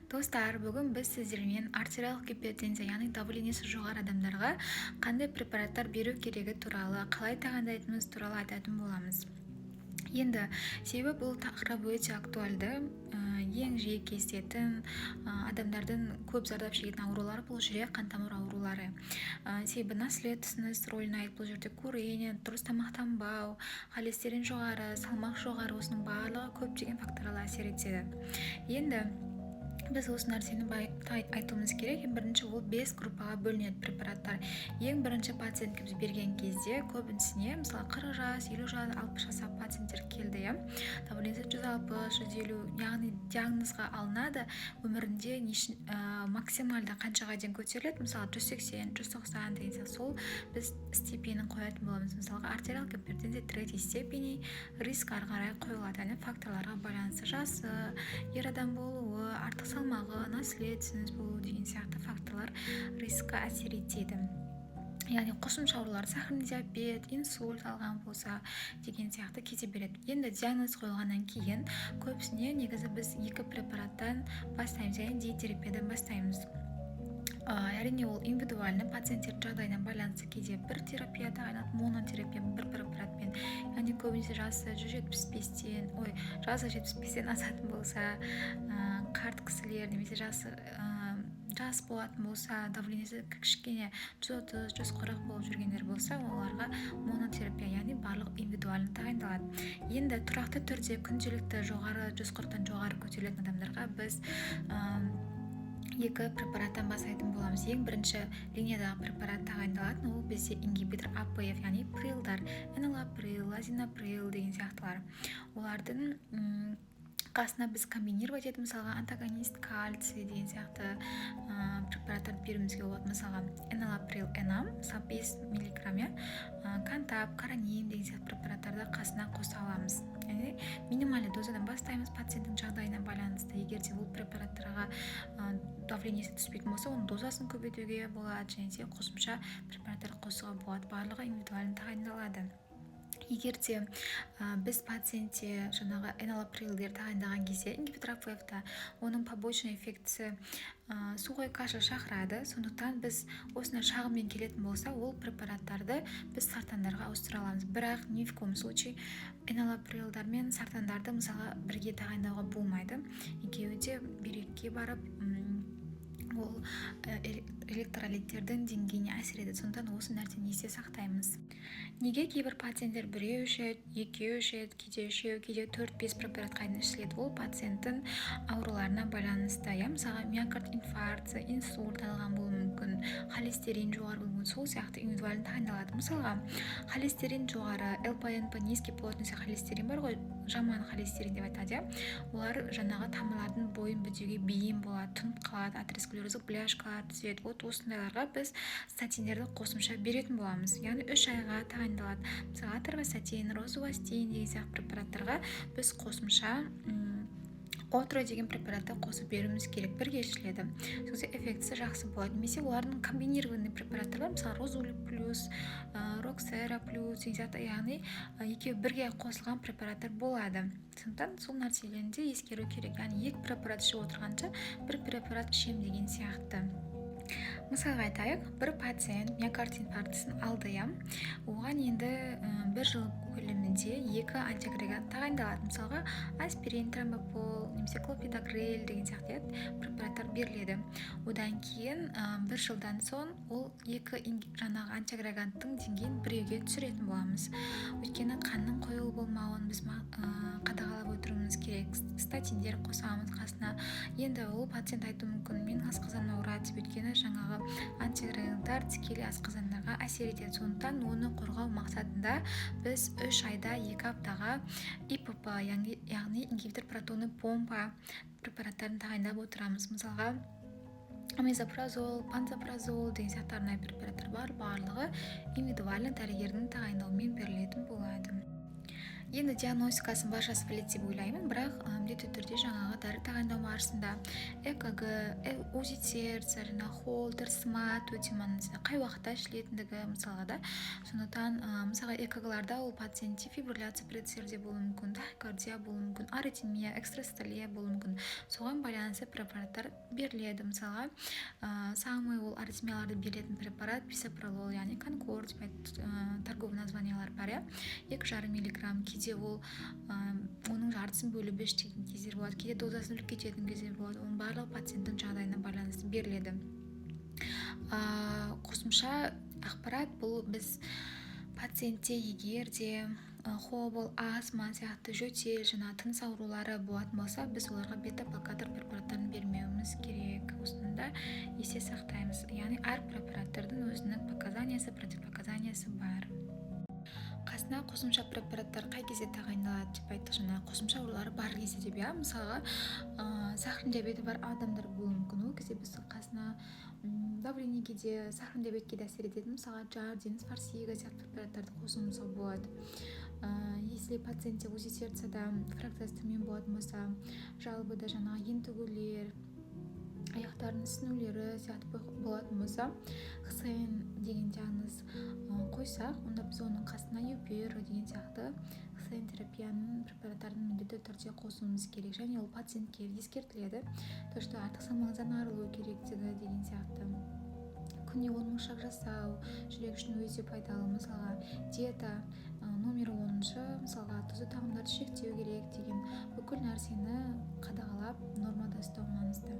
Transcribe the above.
Достар, бүгін біз сіздермен артериялық гипертензия, яғни давлениесі жоғары адамдарға қандай препараттар беру керегі туралы, қалай тағайындайтынымыз туралы айтатын боламыз. Енді себебі бұл тақырып өте актуальды, ең жиі кездесетін адамдардың көп зардап шегетін аурулары бұл жүрек қан тамыр аурулары. Себебі наследственность рөлін бұл жерде курение, дұрыс тамақтанбау, холестерин жоғары, салмақ жоғары, осының барлығы көптеген факторлар әсер етеді. Енді біз осы нәрсені айтуымыз керек. Бірінші ол 5 группаға бөлінеді препараттар. Ең бірінші пациентке біз берген кезде көбінсіне, мысалы 40 жас, 50 жас, 60 жасар пациенттер келді, давлениесі 160, 150, яғни диагнозға алынады. Өмірінде максималды қаншаға дейін көтеріледі, мысалы 180, 190 деген сол біз степенін қоятын боламыз. Мысалға артериялық гипертензия 3 степени риск ары қарай қойылады. Яғни факторларға байланысты жасы, ер адам болуы, артық салмағы, наследственность болу деген сияқты факторлар рискқа әсер етеді. Яғни қосымша аурулар, сахарный диабет, инсульт алған болса деген сияқты кете береді. Енді диагноз қойылғаннан кейін көбісіне негізі біз 2 препараттан бастаймыз, яғни диетерапиядан бастаймыз. Әрине ол индивидуальны, пациенттердің жағдайына байланысты кейде бір терапия тағайындалады, монотерапия бір препаратпен. Яғни көбінесе жасы 75-тен асатын болса, қарт кісілер немесе жас болатын болса, давлениесі кішкене 130, 140 болып жүргендер болса, оларға монотерапия, яғни барлық индивидуальны тағайындалады. Енді тұрақты түрде күнделікті жоғары 140-тан жоғары көтерілетін адамдарға біз 2 препараттан бастайтын боламыз. Ең бірінші линиядағы препарат тағайындалатын, ол бізде ингибитор АПФ, яғни прилдар, энолаприл, лазинаприл деген сияқтылар. Олардың қасына біз комбинировать етіп, мысалға антагонист кальций деген сияқты препараттарды беруімізге болады. Мысалға энолаприл энам, 5 мг, кантап, каранин деген сияқты препараттарды қасына қоса аламыз. Яғни минимальды дозадан бастаймыз пациенттің жағдайына байланысты. Егер де бұл препараттарға давлениесі түспейтін болса, оның дозасын көбейтуге болады, және де қосымша препараттар қосуға болады. Барлығы индивидуальны тағайындалады. Егер де біз пациентте жаңағы энолаприлдер тағайындаған кезде ингибитор АПФ-та оның побочный эффектісі сухой кашель шақырады. Сондықтан біз осындай шағыммен келетін болса, ол препараттарды біз сартандарға ауыстыра аламыз. Бірақ ни в коем случае энолаприлдар мен сартандарды мысалы бірге тағайындауға болмайды. Екеуі де бүйрекке барып ол электролиттердің деңгейіне әсер етеді. Сондықтан осы нәрсені есте сақтаймыз. Неге кейбір пациенттер біреу ішеді, екеу ішеді, кейде үшеу, кейде 4-5 препарат қайдан ішіледі? Ол пациенттің ауруларына байланысты. Мысалы миокард инфаркты, инсульт алған болуы мүмкін, холестерин жоғары болуы мүмкін, сол сияқты индивидуальны тағайындалады. Мысалға холестерин жоғары, ЛПНП, низкий плотность холестерин бар ғой, жаман холестерин деп айтады. Олар жаңағы тамырлардың бойын бітеуге бейім болады, тұнып қалады, атеросклероздық бляшкалар түседі. Вот осындайларға біз статиндерді қосымша беретін боламыз. Яғни 3 айға тағайындалады. Мысалы аторвастатин, розувастин деген сияқты препараттарға біз қосымша отро деген препаратты қосып беруіміз керек, бірге ішіледі. Сосын эффектісі жақсы болады. Немесе олардың комбинированный препараттар бар, мысалы розуль плюс, роксера плюс деген сияқты, яғни екеуі бірге қосылған препараттар болады. Сондықтан сол нәрселерді ескеру керек. Яғни 2 препарат ішіп отырғанша 1 препарат ішем деген сияқты. Мысалға айтайық, бір пациент миокард инфарктісін алды, оған енді 1 жыл көлемінде 2 антиагрегат тағайындалады. Мысалға аспирин, тромбопол, немесе клопидогрел деген сияқты препараттар беріледі. Одан кейін 1 жылдан соң ол 2 жаңағы антиагреганттың деңгейін біреуге түсіретін боламыз. Өйткені қанның қойылу болмауын біз қадағалап отыруымыз керек. Статиндер қосамыз қасына. Енді ол пациент айтуы мүмкін, мен асқазаным ауырады деп, өйткені жаңағы антиагреганттар тікелей асқазандарға әсер етеді. Сондықтан оны қорғау мақсатында біз 3 айда 2 аптаға ИПП, яғни ингибитор протонный помпа препараттарын тағайындап отырамыз. Мысалға амезопразол, панзопразол деген сияқты арнайы препараттар бар, барлығы индивидуальны дәрігердің тағайындауымен берілетін болады. Енді диагностикасын баршасы біледі деп ойлаймын, бірақ міндетті түрде жаңағы дәрі тағайындау барысында ЭКГ, УЗИ сердца, холтер, смат өте маңызды. Қай уақытта ішілетіндігі мысалға да. Сондықтан мысалға ЭКГ-ларда ол пациентте фибрилляция предсердия болуы мүмкін, тахикардия болуы мүмкін, аритмия, экстрастолия болуы мүмкін. Соған байланысты препараттар беріледі. Мысалға самый ол аритмияларды берілетін препарат бисопролол, яғни конкорд, торговый названиялар бар, 2,5 миллиграмм, кейде ол оның жартысын бөліп ішетін кездер болады, кейде дозасын үліп кететін кездер болады. Оның барлығы пациенттің жағдайына байланысты беріледі. Қосымша ақпарат бұл біз пациентте егер де хобл, астма сияқты жөтел, тыныс аурулары болатын болса, біз оларға бета-блокатор препараттарын бермеуіміз керек. Осында есте сақтаймыз. Яғни әр препараттардың өзінің показаниясы, противопоказаниясы бар. Қасына қосымша препараттар қай кезде тағайындалады деп айттық. Қосымша аурулары бар кезде деп, мысалға сахарный диабеті бар адамдар болуы мүмкін. Ол кезде біз қасына давлениеге де, сахарный диабетке де әсер ететін, мысалға Джардин, Фарсига сияқты препараттарды қосуымызға болады. Если пациентте УЗИ сердцада фракциясы төмен болатын болса, жалобыда ентігулер, аяқтардың ісінулері сияқты болатын болса, ХСН деген диагноз қойсақ, онда біз оның қасына юпиро деген сияқты ХСН терапияның препараттарын міндетті түрде қосуымыз керек. Және ол пациентке ескертіледі, то что артық салмағыңыздан арылу керектігі деген сияқты. Күніне 10 000 шаг жасау жүрек үшін өте пайдалы. Мысалға диета номер 10, мысалға тұзды тағамдарды шектеу керек деген бүкіл нәрсені қадағалап нормада ұстау маңызды.